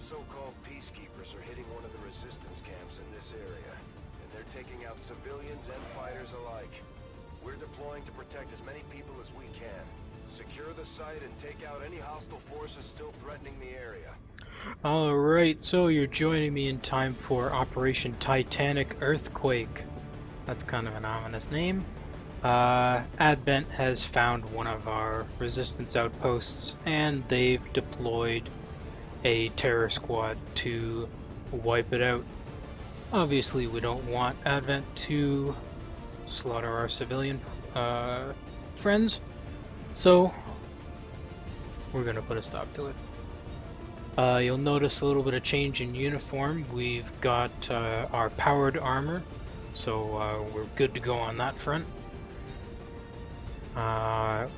so-called peacekeepers are hitting one of the resistance camps in this area, and they're taking out civilians and fighters alike. We're deploying to protect as many people as we can. Secure the site and take out any hostile forces still threatening the area. Alright, so you're joining me in time for Operation Titanic Earthquake. That's kind of an ominous name. Advent has found one of our resistance outposts, and they've deployed a terror squad to wipe it out. Obviously, we don't want Advent to slaughter our civilian friends, so we're going to put a stop to it. You'll notice a little bit of change in uniform. We've got our powered armor, so we're good to go on that front.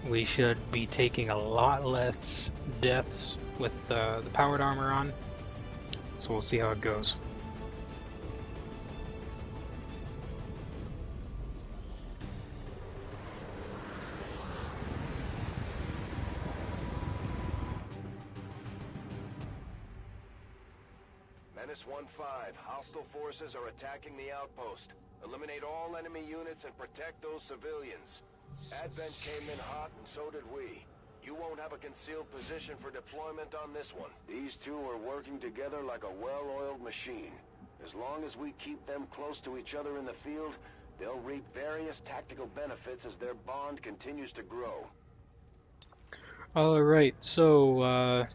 We should be taking a lot less deaths with the powered armor on, so we'll see how it goes. Menace 1-5, hostile forces are attacking the outpost. Eliminate all enemy units and protect those civilians. Advent came in hot and so did we. You won't have a concealed position for deployment on this one. These two are working together like a well-oiled machine. As long as we keep them close to each other in the field, they'll reap various tactical benefits as their bond continues to grow. Alright, so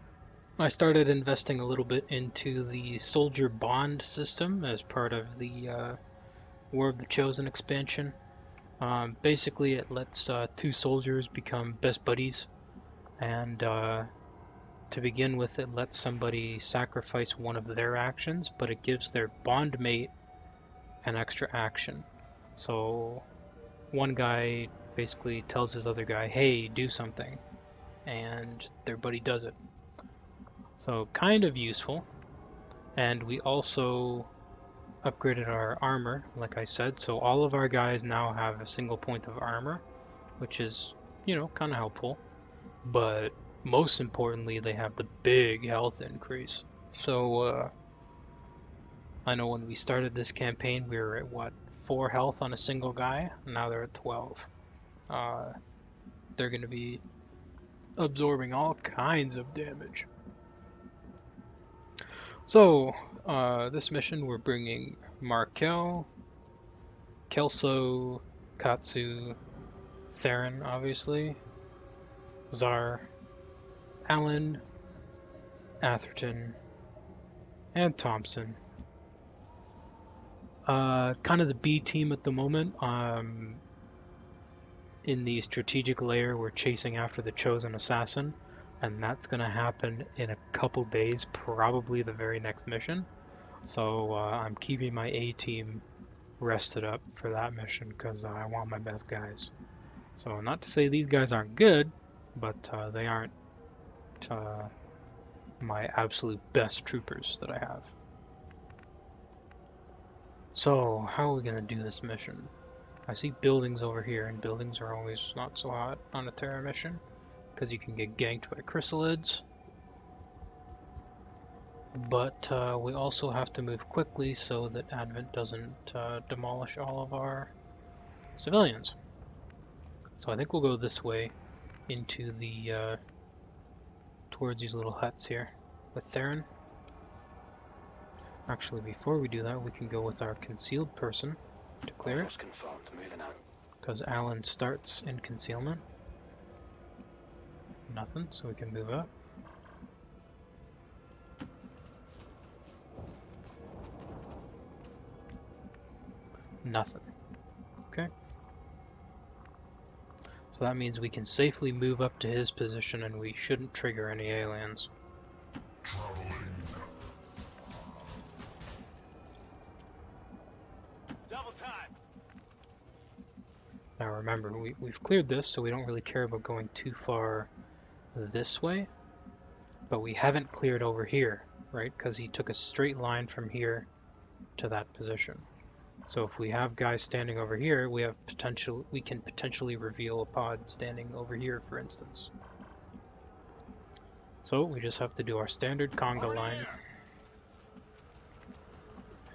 I started investing a little bit into the soldier bond system as part of the War of the Chosen expansion. Basically, it lets two soldiers become best buddies, and to begin with, it lets somebody sacrifice one of their actions, but it gives their bond mate an extra action. So one guy basically tells his other guy, hey, do something, and their buddy does it. So kind of useful. And we also upgraded our armor, like I said, so all of our guys now have a single point of armor, which is, you know, kind of helpful. But most importantly, they have the big health increase. So I know when we started this campaign, we were at what, 4 health on a single guy? Now they're at 12. They're going to be absorbing all kinds of damage. So, this mission we're bringing Markel, Kelso, Katsu, Theron, obviously, Czar, Allen, Atherton, and Thompson. Kind of the B team at the moment. In the strategic layer, we're chasing after the Chosen Assassin, and that's going to happen in a couple days, probably the very next mission. So I'm keeping my A team rested up for that mission because I want my best guys. So not to say these guys aren't good, but they aren't my absolute best troopers that I have. So how are we going to do this mission? I see buildings over here, and buildings are always not so hot on a terror mission because you can get ganked by chrysalids. But we also have to move quickly so that Advent doesn't demolish all of our civilians. So I think we'll go this way into the towards these little huts here with Theron. Actually, before we do that, we can go with our concealed person to clear it, because Alan starts in concealment. Nothing, so we can move up. Nothing. Okay. So that means we can safely move up to his position and we shouldn't trigger any aliens. Double time. Now remember, we've cleared this, so we don't really care about going too far this way. But we haven't cleared over here, right? Because he took a straight line from here to that position. So if we have guys standing over here, we can potentially reveal a pod standing over here, for instance. So we just have to do our standard conga line.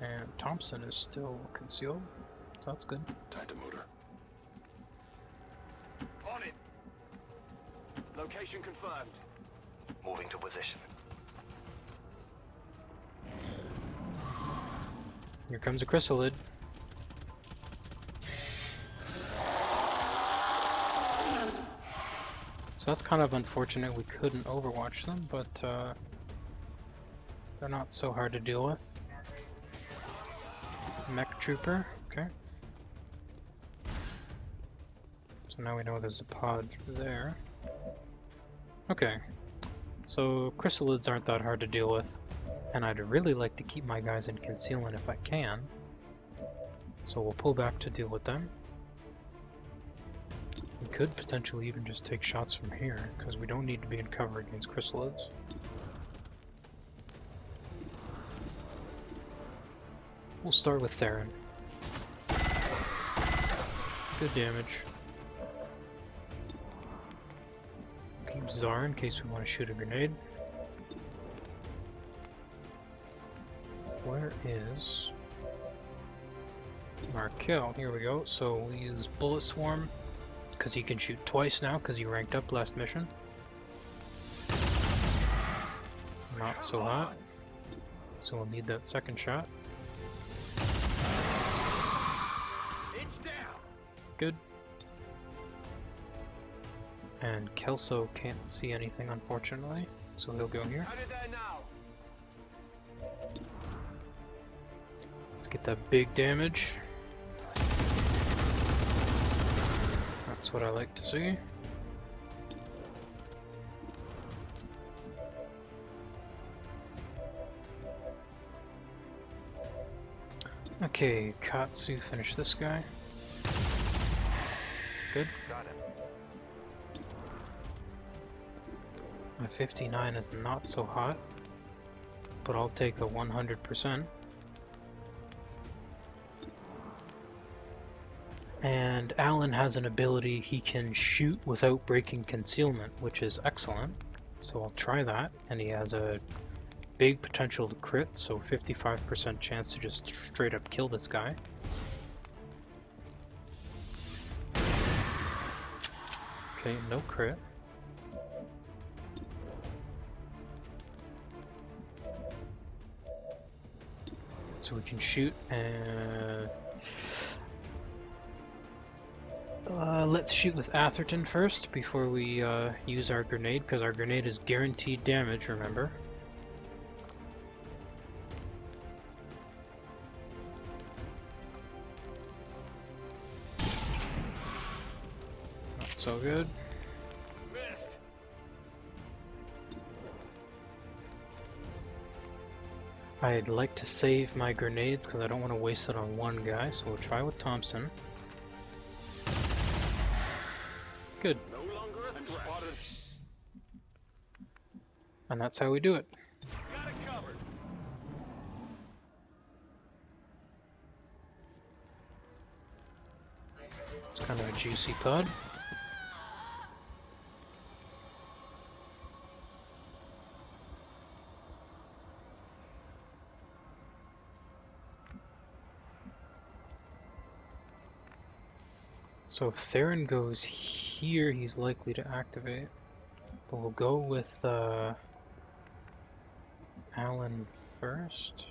And Thompson is still concealed, so that's good. Time to motor. On it! Location confirmed. Moving to position. Here comes a chrysalid. So that's kind of unfortunate we couldn't overwatch them, but they're not so hard to deal with. Mech trooper, okay. So now we know there's a pod there. Okay, so chrysalids aren't that hard to deal with, and I'd really like to keep my guys in concealment if I can. So we'll pull back to deal with them. We could potentially even just take shots from here, because we don't need to be in cover against chrysalids. We'll start with Theron. Good damage. Keep Czar in case we want to shoot a grenade. Where is our kill? Here we go. So we use Bullet Swarm because he can shoot twice now because he ranked up last mission. Not so hot. So we'll need that second shot. Good. And Kelso can't see anything, unfortunately, so he'll go here. Let's get that big damage. That's what I like to see. Okay, Katsu, finish this guy. Good. Got it. My 59 is not so hot, but I'll take a 100%. And Alan has an ability he can shoot without breaking concealment, which is excellent. So I'll try that, and he has a big potential to crit, so 55% chance to just straight up kill this guy. Okay, no crit. So we can shoot and... let's shoot with Atherton first before we use our grenade, because our grenade is guaranteed damage, remember? Not so good. I'd like to save my grenades because I don't want to waste it on one guy, so we'll try with Thompson. Good. No longer a threat. And that's how we do it. Got it covered. It's kind of a juicy pod. So if Theron goes here, he's likely to activate. But we'll go with Alan first.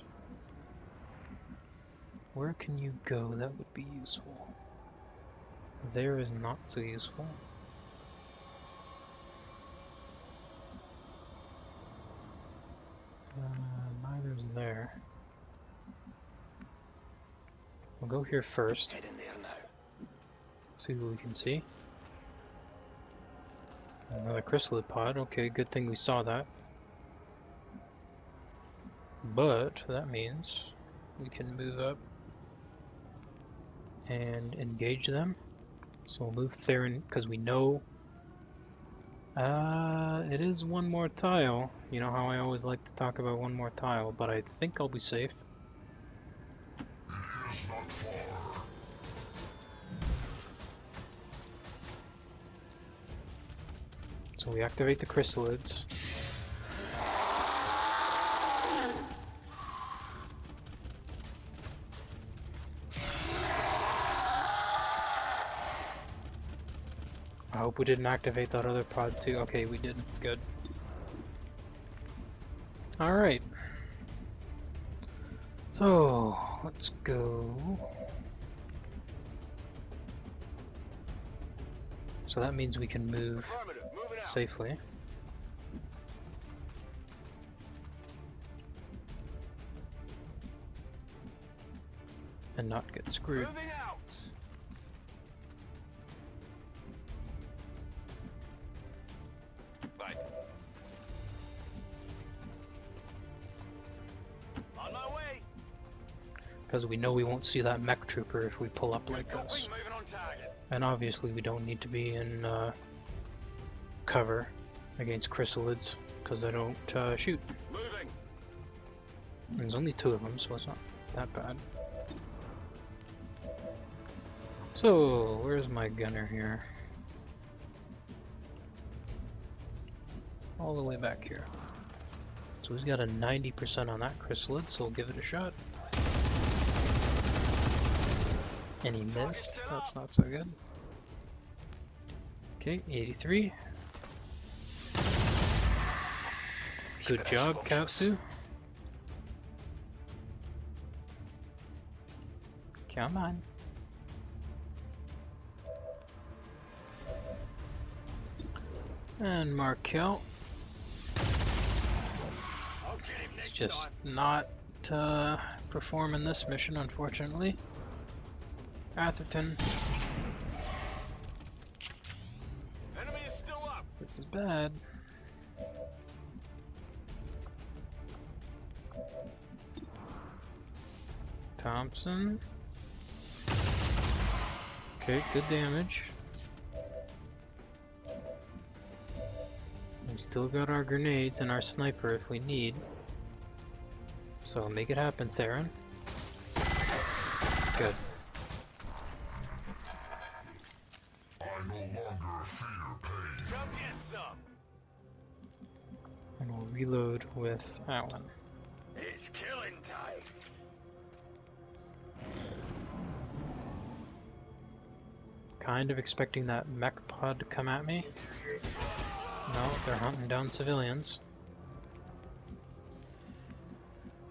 Where can you go that would be useful? There is not so useful. Neither's there. We'll go here first. Head in there now. See what we can see. Another chrysalid pod. Okay, good thing we saw that. But that means we can move up and engage them. So we'll move Theron because we know it is one more tile. You know how I always like to talk about one more tile, but I think I'll be safe. Not far. So we activate the chrysalids. hope we didn't activate that other pod too. Okay, we did. Good. Alright. So, let's go. So that means we can move Moving out. safely. And not get screwed. Moving out. Right. On my way. Because we know we won't see that mech trooper if we pull up like this. Moving on target. And obviously we don't need to be in cover against chrysalids, because they don't shoot. Moving. And there's only 2 of them, so it's not that bad. So, where's my gunner here? All the way back here. So he's got a 90% on that chrysalid, so we'll give it a shot. And he missed. That's not so good. Okay, 83. Good job, Kapsu. Come on. And Markel. It's just not performing this mission, unfortunately. Atherton. Enemy is still up. This is bad. Thompson. Okay, good damage. We still got our grenades and our sniper if we need. So make it happen, Theron. Good. I no longer fear pain. Come get some. And we'll reload with that one. It's killing time. Kind of expecting that mech pod to come at me. No, they're hunting down civilians.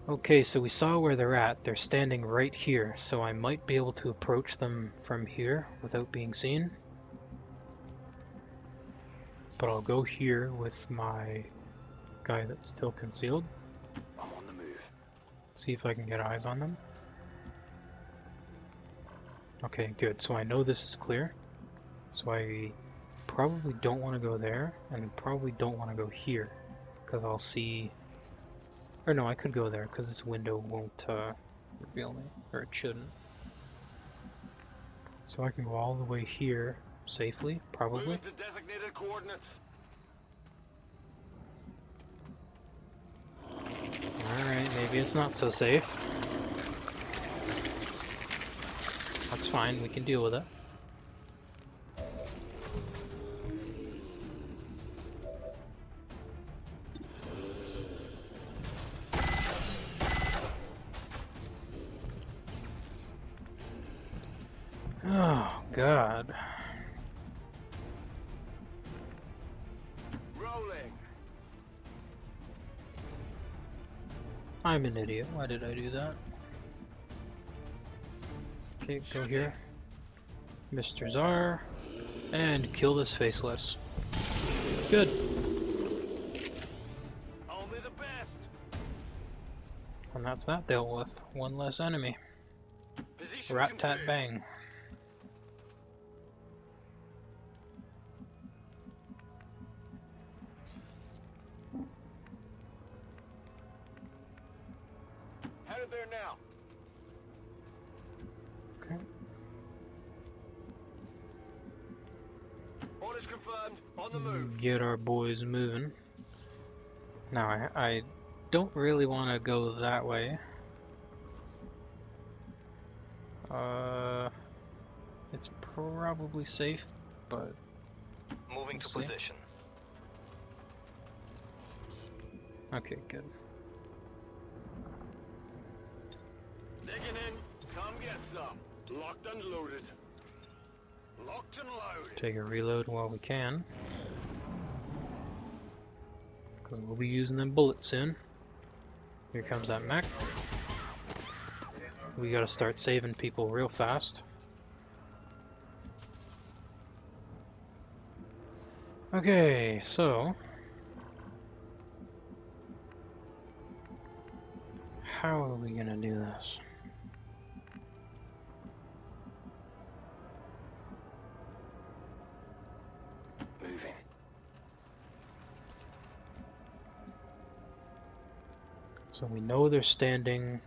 Okay, so we saw where they're at. They're standing right here, so I might be able to approach them from here without being seen. But I'll go here with my guy that's still concealed. I'm on the move. See if I can get eyes on them. Okay, good. So I know this is clear. So I probably don't want to go there, and probably don't want to go here, because I'll see... Or no, I could go there, because this window won't reveal me, or it shouldn't. So I can go all the way here, safely, probably. Moving to designated coordinates. Alright, maybe it's not so safe. That's fine, we can deal with it. Oh, God. Rolling. I'm an idiot. Why did I do that? Okay, go here. Mr. Czar. And kill this faceless. Good. Only the best. And that's that dealt with. One less enemy. Position Rat-tat confirmed. bang. Headed there now. Okay. Orders confirmed. On the move. Get our boys moving. Now, I don't really want to go that way. It's probably safe, but Moving to Let's see. position. okay, good. Digging in. Come get some. Locked and loaded. Locked and loaded. Take a reload while we can. Because we'll be using them bullets soon. Here comes that mech. We gotta start saving people real fast. Okay, so... how are we gonna do this? Moving. So we know they're standing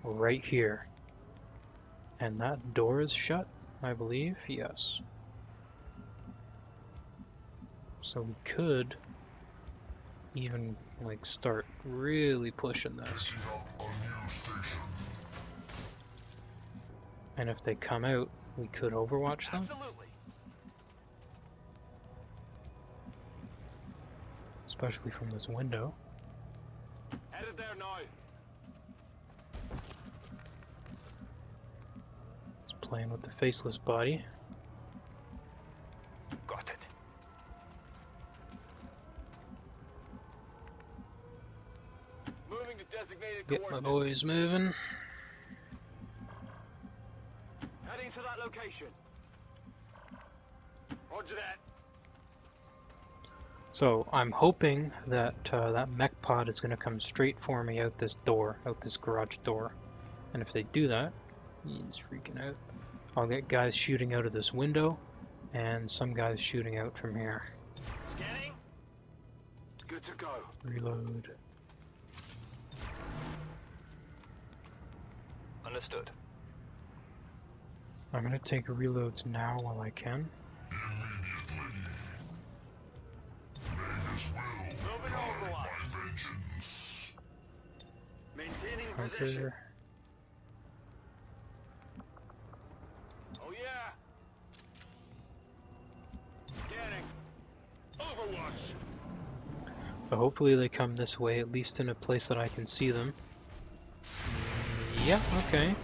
right here. And that door is shut, I believe? Yes. So we could even like start really pushing this. Picking up a new station. And if they come out, we could overwatch them. Absolutely. Especially from this window. Headed there now. It's playing with the faceless body. Got it. Moving to designated Get my coordinates. boys moving. Heading to that location. Roger that. So I'm hoping that that mech pod is going to come straight for me out this door, out this garage door. And if they do that, he's freaking out. I'll get guys shooting out of this window, and some guys shooting out from here. Scanning. Good to go. Reload. Understood. I'm going to take reloads now while I can. Moving overwatch. Vengeance. Maintaining position. Hunter. Oh yeah. Scanning. Overwatch. So hopefully they come this way, at least in a place that I can see them. Yeah, okay.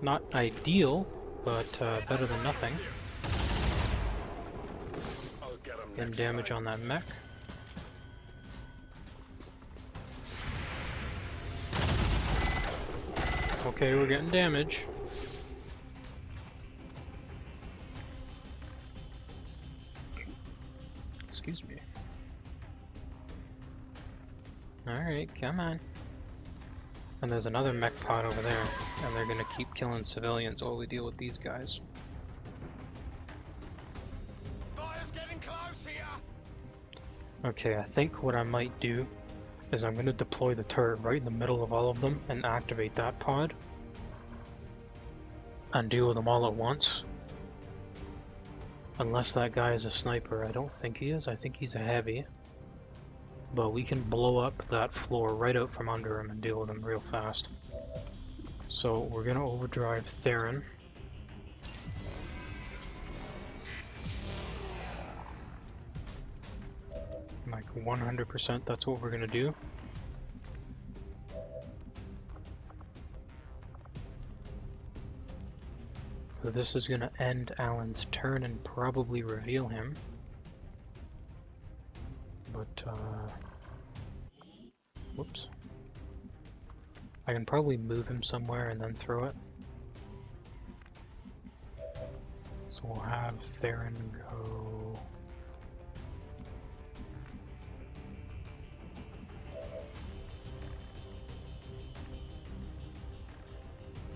Not ideal, but better than nothing. I'll get him Getting next damage time. on that mech. Okay, we're getting damage. Excuse me. Alright, come on. And there's another mech pod over there, and they're gonna keep killing civilians while we deal with these guys. Fire's getting close here. Okay, I think what I might do is I'm gonna deploy the turret right in the middle of all of them and activate that pod. And deal with them all at once. Unless that guy is a sniper. I don't think he is. I think he's a heavy. But we can blow up that floor right out from under him and deal with him real fast. So we're gonna overdrive Theron. Like 100%, that's what we're gonna do. So this is gonna end Alan's turn and probably reveal him. But, whoops. I can probably move him somewhere and then throw it. So we'll have Theron go...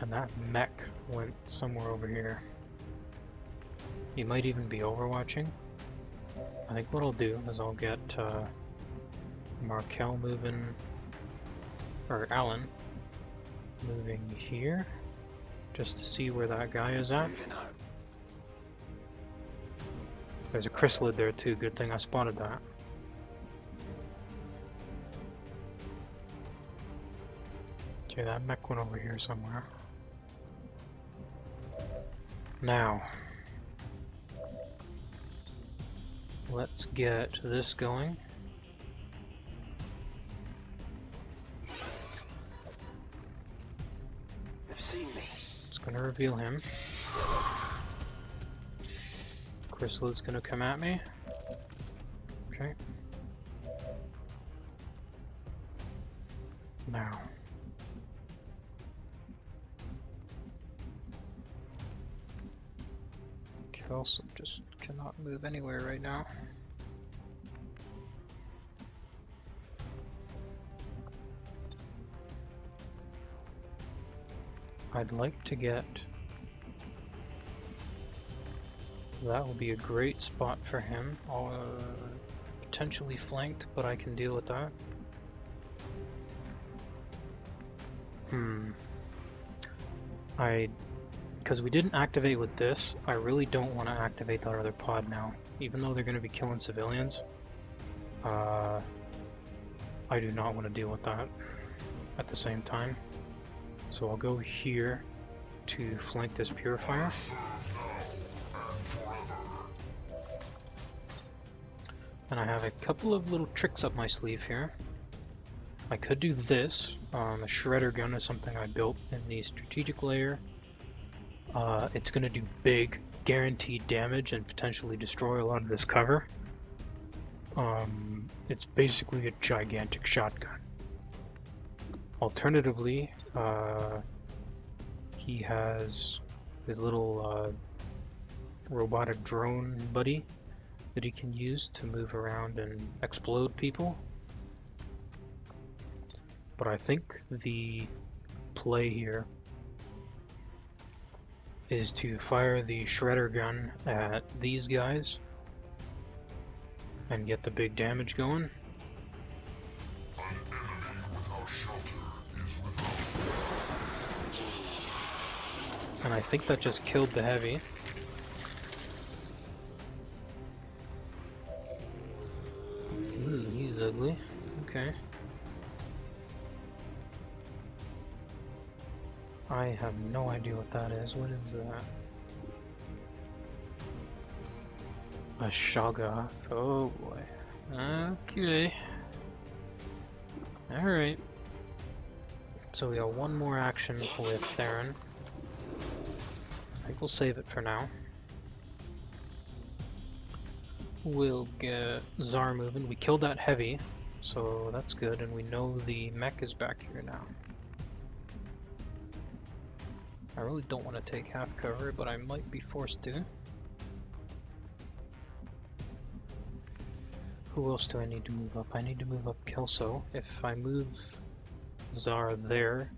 And that mech went somewhere over here. He might even be overwatching. I think what I'll do is I'll get Markel moving, or Alan moving here, just to see where that guy is at. Moving out. There's a chrysalid there too, good thing I spotted that. Okay, that mech went over here somewhere. Now, let's get this going. They've seen me. It's gonna reveal him. Chrysalis gonna come at me. Okay. Now. Kelso just cannot move anywhere right now. I'd like to get... That will be a great spot for him. Potentially flanked, but I can deal with that. Because we didn't activate with this, I really don't want to activate that other pod now. Even though they're going to be killing civilians, I do not want to deal with that at the same time. So I'll go here to flank this purifier. And I have a couple of little tricks up my sleeve here. I could do this. A shredder gun is something I built in the strategic layer. It's going to do big, guaranteed damage and potentially destroy a lot of this cover. It's basically a gigantic shotgun. Alternatively, he has his little robotic drone buddy that he can use to move around and explode people. But I think the play here is to fire the shredder gun at these guys and get the big damage going. An enemy without shelter is without. And I think that just killed the heavy. Ooh, he's ugly. Okay. I have no idea what that is. What is that? A Shoggoth. Oh boy. Okay. Alright. So we got one more action with Theron. I think we'll save it for now. We'll get Tsar moving. We killed that heavy, so that's good, and we know the mech is back here now. I really don't want to take half cover, but I might be forced to. Who else do I need to move up? I need to move up Kelso. If I move Tsar there,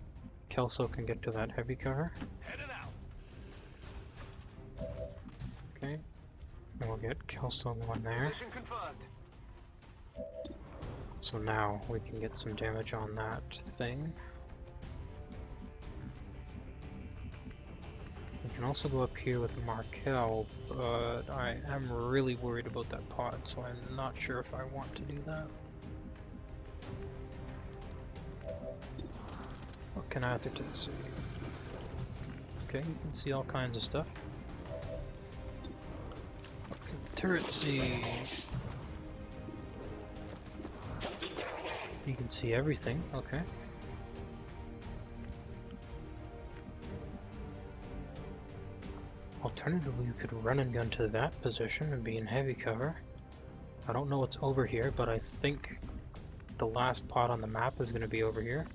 Kelso can get to that heavy cover. Headed out. Okay. And we'll get Kelso one there. Position confirmed. So now we can get some damage on that thing. We can also go up here with Markel, but I am really worried about that pod, so I'm not sure if I want to do that. What can Atherton see? Okay, you can see all kinds of stuff. What can Turret see? You can see everything, okay. Alternatively, you could run and gun to that position and be in heavy cover. I don't know what's over here, but I think the last pod on the map is going to be over here.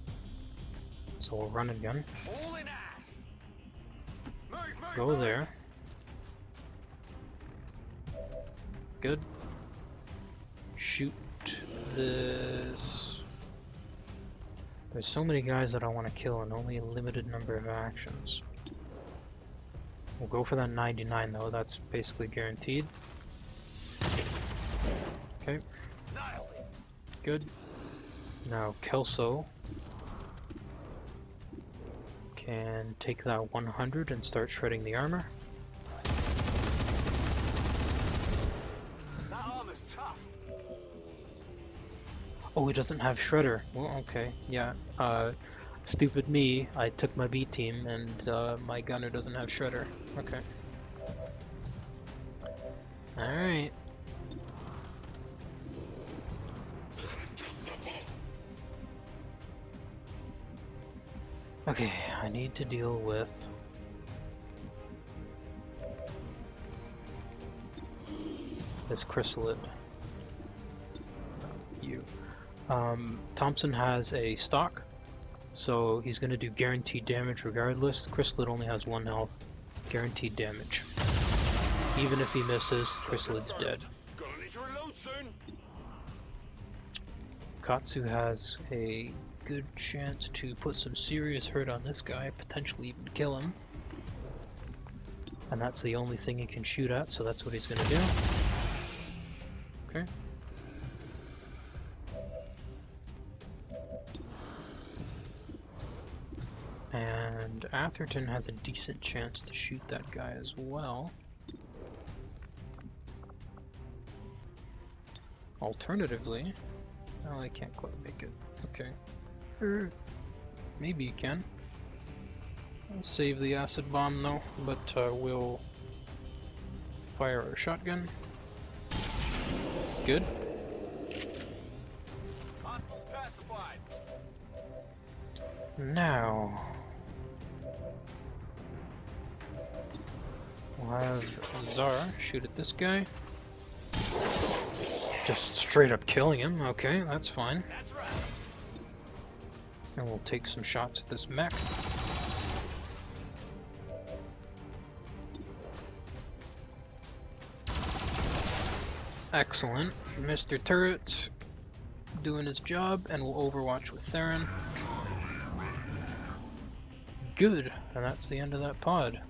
So we'll run and gun. All in ass. Move, Go there. Good. Shoot this. There's so many guys that I want to kill and only a limited number of actions. We'll go for that 99 though, that's basically guaranteed. Okay. Good. Now Kelso can take that 100 and start shredding the armor. That armor's tough. Oh, he doesn't have shredder. Well, okay, yeah. Stupid me, I took my B team and my gunner doesn't have shredder. Okay. Alright. Okay, I need to deal with this chrysalid. You. Thompson has a stock, so he's going to do guaranteed damage regardless. The chrysalid only has 1 health. Guaranteed damage. Even if he misses, chrysalid's dead. Gonna need to reload soon. Katsu has a good chance to put some serious hurt on this guy, potentially even kill him. And that's the only thing he can shoot at, so that's what he's going to do. Okay. And Atherton has a decent chance to shoot that guy as well. Alternatively, oh, I can't quite make it. Okay. Maybe you can. I'll save the acid bomb though, but we'll fire our shotgun. Good. Hostiles pacified. Now we'll have Zara shoot at this guy. Just straight up killing him. Okay, that's fine. That's right. And we'll take some shots at this mech. Excellent. Mr. Turret doing his job, and we'll overwatch with Theron. Good, and that's the end of that pod.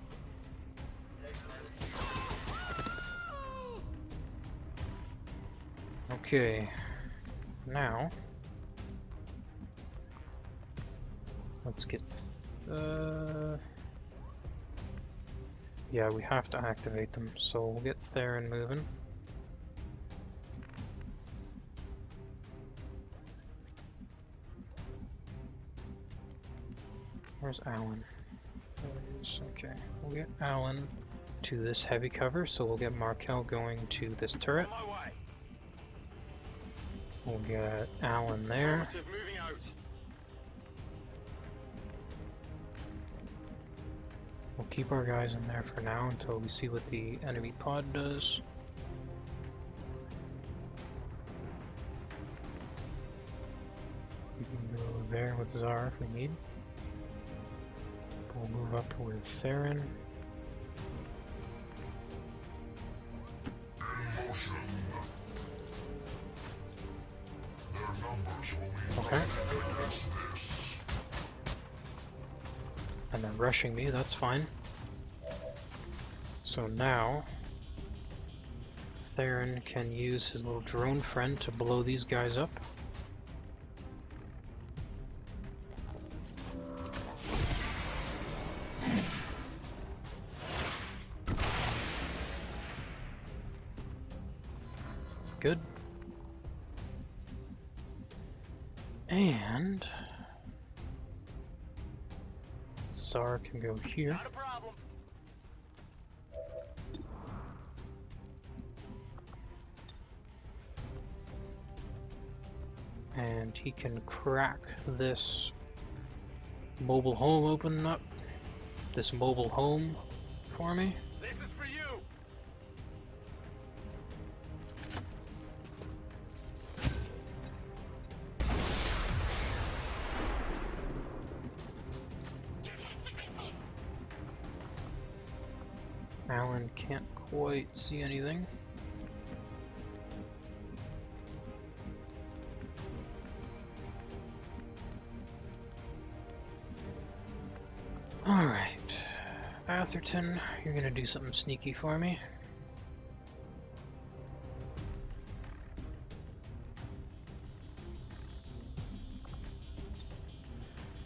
Okay, now let's get yeah, we have to activate them, so we'll get Theron moving. Where's Alan? There he is. Okay, we'll get Alan to this heavy cover, so we'll get Markel going to this turret. On my way. We'll get Alan there. Affirmative, moving out. We'll keep our guys in there for now until we see what the enemy pod does. We can go there with Zara if we need. We'll move up with Theron. Motion. Their numbers will mean Okay. nothing against this. And they're rushing me, that's fine. So now Theron can use his little drone friend to blow these guys up. Good. And Zara can go here. Not a problem. And he can crack this mobile home open up. This mobile home for me. This is for you. Alan can't quite see anything. Alright, Atherton, you're gonna do something sneaky for me.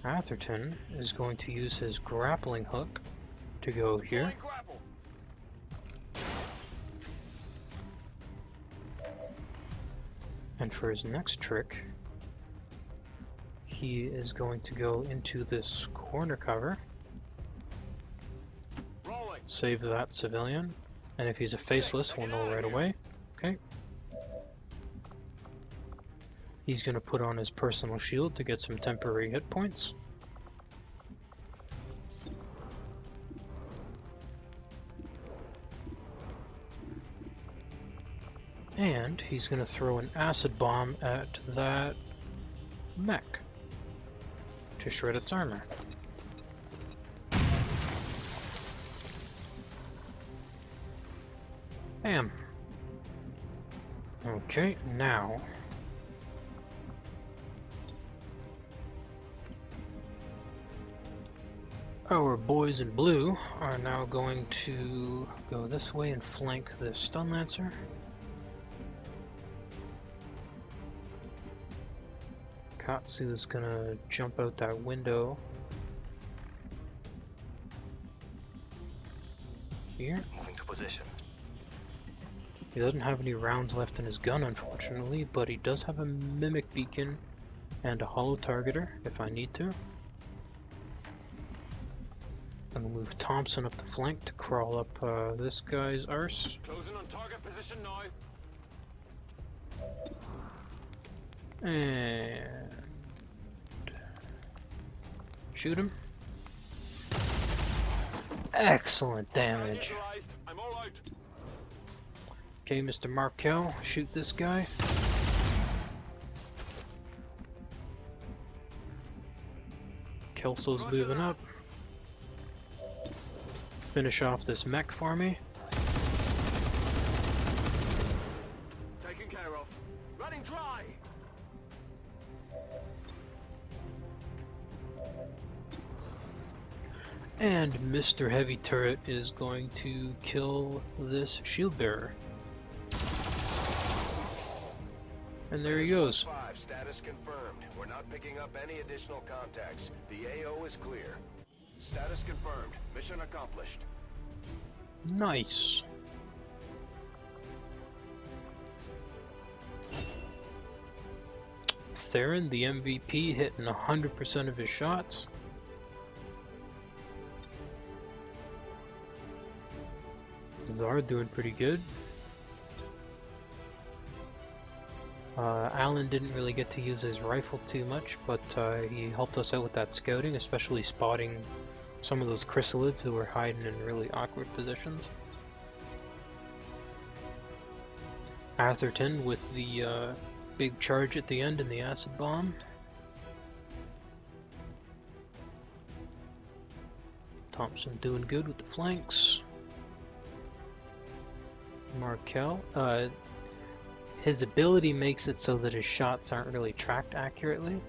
Atherton is going to use his grappling hook to go here. Deploying grapple. And for his next trick, he is going to go into this corner cover, Rolling. save that civilian, and if he's a faceless, we'll know right away. Okay. He's going to put on his personal shield to get some temporary hit points. And he's gonna throw an acid bomb at that mech to shred its armor. Bam. Okay, now our boys in blue are now going to go this way and flank the stun lancer. Katsu is gonna jump out that window here. Moving to position. He doesn't have any rounds left in his gun, unfortunately, but he does have a mimic beacon and a hollow targeter if I need to. I'm gonna move Thompson up the flank to crawl up this guy's arse. Closing on target position now. And shoot him. Excellent damage. I'm all out. Okay, Mr. Markel, shoot this guy. Kelso's moving up. Finish off this mech for me. Taken care of. Running dry. And Mr. Heavy Turret is going to kill this shield bearer. And there he goes. 5, status confirmed. We're not picking up any additional contacts. The AO is clear. Status confirmed. Mission accomplished. Nice. Theron, the MVP, hitting 100% of his shots. Czar doing pretty good. Alan didn't really get to use his rifle too much, but he helped us out with that scouting, especially spotting some of those chrysalids who were hiding in really awkward positions. Atherton with the big charge at the end and the acid bomb. Thompson doing good with the flanks. Markel, his ability makes it so that his shots aren't really tracked accurately,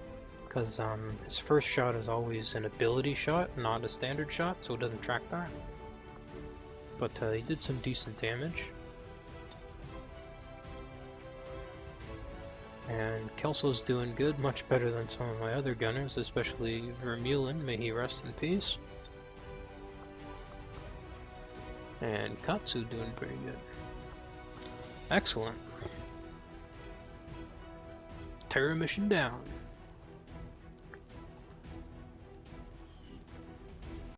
because his first shot is always an ability shot, not a standard shot, so it doesn't track that. But he did some decent damage. And Kelso's doing good, much better than some of my other gunners, especially Vermeulen, may he rest in peace. And Katsu doing pretty good. Excellent. Terror mission down.